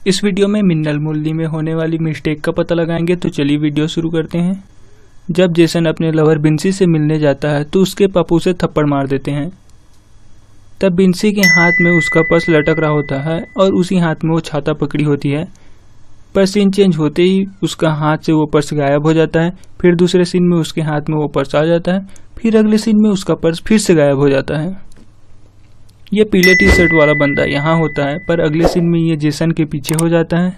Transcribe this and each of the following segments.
इस वीडियो में मिनरल मूल्य में होने वाली मिस्टेक का पता लगाएंगे। तो चलिए वीडियो शुरू करते हैं। जब जेसन अपने लवर बिन्सी से मिलने जाता है तो उसके पापा उसे थप्पड़ मार देते हैं। तब बिन्सी के हाथ में उसका पर्स लटक रहा होता है और उसी हाथ में वो छाता पकड़ी होती है। पर सीन चेंज होते ही उसका हाथ से वो पर्स गायब हो जाता है। फिर दूसरे सीन में उसके हाथ में वो पर्स आ जाता है। फिर अगले सीन में उसका पर्स फिर से गायब हो जाता है। ये पीले टी शर्ट वाला बंदा यहाँ होता है, पर अगले सीन में ये जेसन के पीछे हो जाता है।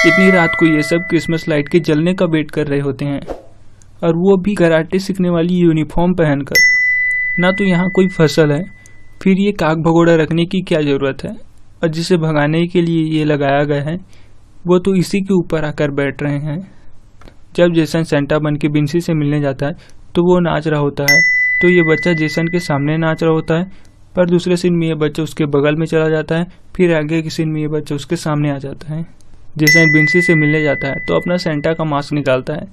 इतनी रात को ये सब क्रिसमस लाइट के जलने का वेट कर रहे होते हैं, और वो भी कराटे सीखने वाली यूनिफॉर्म पहनकर। ना तो यहाँ कोई फसल है, फिर ये काग भगोड़ा रखने की क्या ज़रूरत है, और जिसे भगाने के लिए ये लगाया गया है वो तो इसी के ऊपर आकर बैठ रहे हैं। जब जेसन सेंटा बन के बिन्सी से मिलने जाता है तो वो नाच रहा होता है, तो ये बच्चा जेसन के सामने नाच रहा होता है, पर दूसरे सीन में ये बच्चा उसके बगल में चला जाता है। फिर आगे के सीन में ये बच्चा उसके सामने आ जाता है। जेसन बिन्सी से मिलने जाता है तो अपना सेंटा का मास्क निकालता है।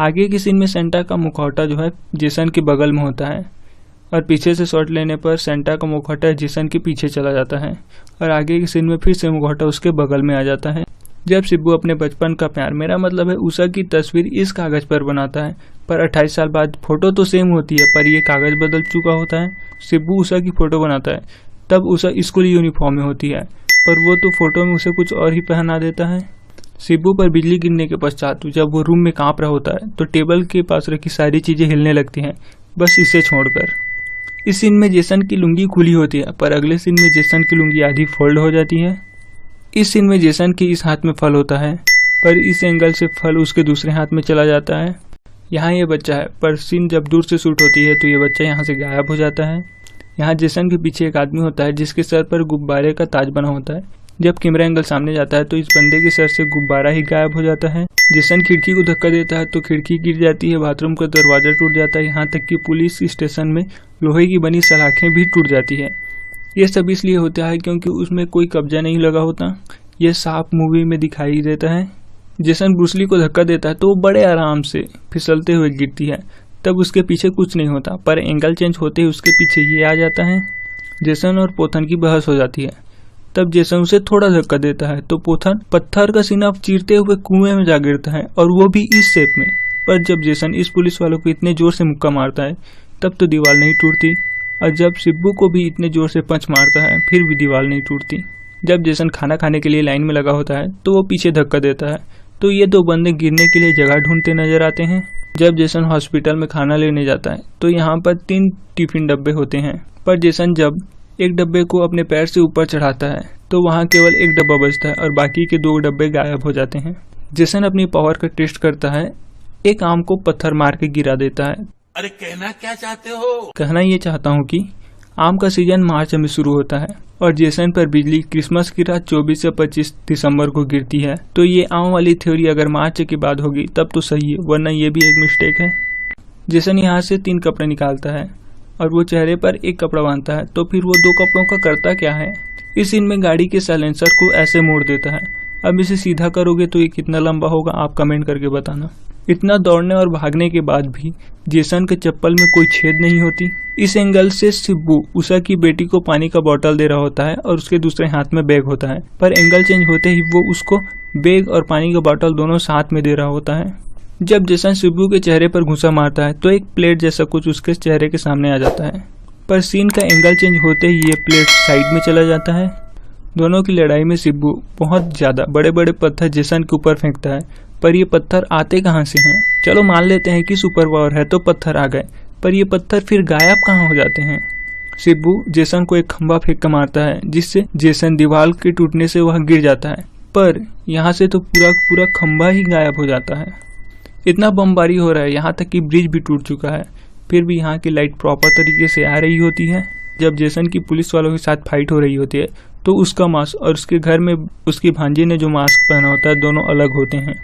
आगे के सीन में सेंटा का मुखौटा जो है जेसन के बगल में होता है, और पीछे से शॉट लेने पर सेंटा का मुखौटा जेसन के पीछे चला जाता है, और आगे के सीन में फिर से मुखौटा उसके बगल में आ जाता है। जब शिबू अपने बचपन का प्यार, मेरा मतलब है उषा की तस्वीर इस कागज पर बनाता है, पर 28 साल बाद फोटो तो सेम होती है, पर ये कागज बदल चुका होता है। शिबू उषा की फोटो बनाता है, तब उषा स्कूल यूनिफॉर्म में होती है, पर वो तो फोटो में उसे कुछ और ही पहना देता है। शिबू पर बिजली गिरने के पश्चात जब वो रूम में कांप रहा होता है तो टेबल के पास रखी सारी चीजें हिलने लगती हैं, बस इसे छोड़कर। इस सीन में जेसन की लुंगी खुली होती है, पर अगले सीन में जेसन की लुंगी आधी फोल्ड हो जाती है। इस सीन में जेसन के इस हाथ में फल होता है, पर इस एंगल से फल उसके दूसरे हाथ में चला जाता है। यहाँ ये बच्चा है, पर सीन जब दूर से शूट होती है तो ये बच्चा यहाँ से गायब हो जाता है। यहाँ जेसन के पीछे एक आदमी होता है जिसके सर पर गुब्बारे का ताज बना होता है। जब कैमरा एंगल सामने जाता है तो इस बंदे के सर से गुब्बारा ही गायब हो जाता है। जेसन खिड़की को धक्का देता है तो खिड़की गिर जाती है, बाथरूम का दरवाजा टूट जाता है, यहाँ तक कि पुलिस स्टेशन में लोहे की बनी सलाखें भी टूट जाती है। ये सब इसलिए होता है क्योंकि उसमें कोई कब्जा नहीं लगा होता। ये साफ मूवी में दिखाई देता है। जेसन ब्रूस ली को धक्का देता है तो वो बड़े आराम से फिसलते हुए गिरती है, तब उसके पीछे कुछ नहीं होता, पर एंगल चेंज होते ही उसके पीछे ये आ जाता है। जेसन और पोथन की बहस हो जाती है, तब जेसन उसे थोड़ा धक्का देता है तो पोथन पत्थर का सीना चीरते हुए कुएं में जा गिरता है, और वो भी इस शेप में। पर जब जेसन इस पुलिस वालों को इतने जोर से मुक्का मारता है तब तो दीवार नहीं टूटती, और जब शिबू को भी इतने जोर से पंच मारता है फिर भी दीवार नहीं टूटती। जब जेसन खाना खाने के लिए लाइन में लगा होता है तो वो पीछे धक्का देता है, तो ये दो बंदे गिरने के लिए जगह ढूंढते नजर आते हैं। जब जेसन हॉस्पिटल में खाना लेने जाता है तो यहाँ पर 3 टिफिन डब्बे होते हैं, पर जेसन जब एक डब्बे को अपने पैर से ऊपर चढ़ाता है तो वहाँ केवल एक डब्बा बचता है और बाकी के 2 डब्बे गायब हो जाते हैं। जेसन अपनी पावर का टेस्ट करता है, एक आम को पत्थर मार के गिरा देता है। अरे कहना क्या चाहते हो? कहना ये चाहता हूँ कि आम का सीजन मार्च में शुरू होता है और जेसन पर बिजली क्रिसमस की रात 24 से 25 दिसंबर को गिरती है, तो ये आम वाली थ्योरी अगर मार्च के बाद होगी तब तो सही है, वरना ये भी एक मिस्टेक है। जेसन यहाँ से 3 कपड़े निकालता है और वो चेहरे पर एक कपड़ा बांधता है, तो फिर वो 2 कपड़ों का करता क्या है। इस सीन में गाड़ी के साइलेंसर को ऐसे मोड़ देता है। अब इसे सीधा करोगे तो ये कितना लंबा होगा, आप कमेंट करके बताना। इतना दौड़ने और भागने के बाद भी जेसन के चप्पल में कोई छेद नहीं होती। इस एंगल से शिबू उषा की बेटी को पानी का बोतल दे रहा होता है और उसके दूसरे हाथ में बैग होता है, पर एंगल चेंज होते ही वो उसको बैग और पानी का बोतल दोनों साथ में दे रहा होता है। जब जेसन शिबू के चेहरे पर घुसा मारता है तो एक प्लेट जैसा कुछ उसके चेहरे के सामने आ जाता है, पर सीन का एंगल चेंज होते ही ये प्लेट साइड में चला जाता है। दोनों की लड़ाई में शिबू बहुत ज्यादा बड़े बड़े पत्थर जेसन के ऊपर फेंकता है, पर ये पत्थर आते कहाँ से हैं। चलो मान लेते हैं कि सुपर पावर है तो पत्थर आ गए, पर ये पत्थर फिर गायब कहाँ हो जाते हैं। शिबू जेसन को एक खंभा फेंक कर मारता है, जिससे जेसन दीवार के टूटने से वह गिर जाता है, पर यहाँ से तो पूरा खंभा ही गायब हो जाता है। इतना बमबारी हो रहा है, यहाँ तक कि ब्रिज भी टूट चुका है, फिर भी यहाँ की लाइट प्रॉपर तरीके से आ रही होती है। जब जेसन की पुलिस वालों के साथ फाइट हो रही होती है तो उसका मास्क और उसके घर में उसकी भांजी ने जो मास्क पहना होता है दोनों अलग होते हैं।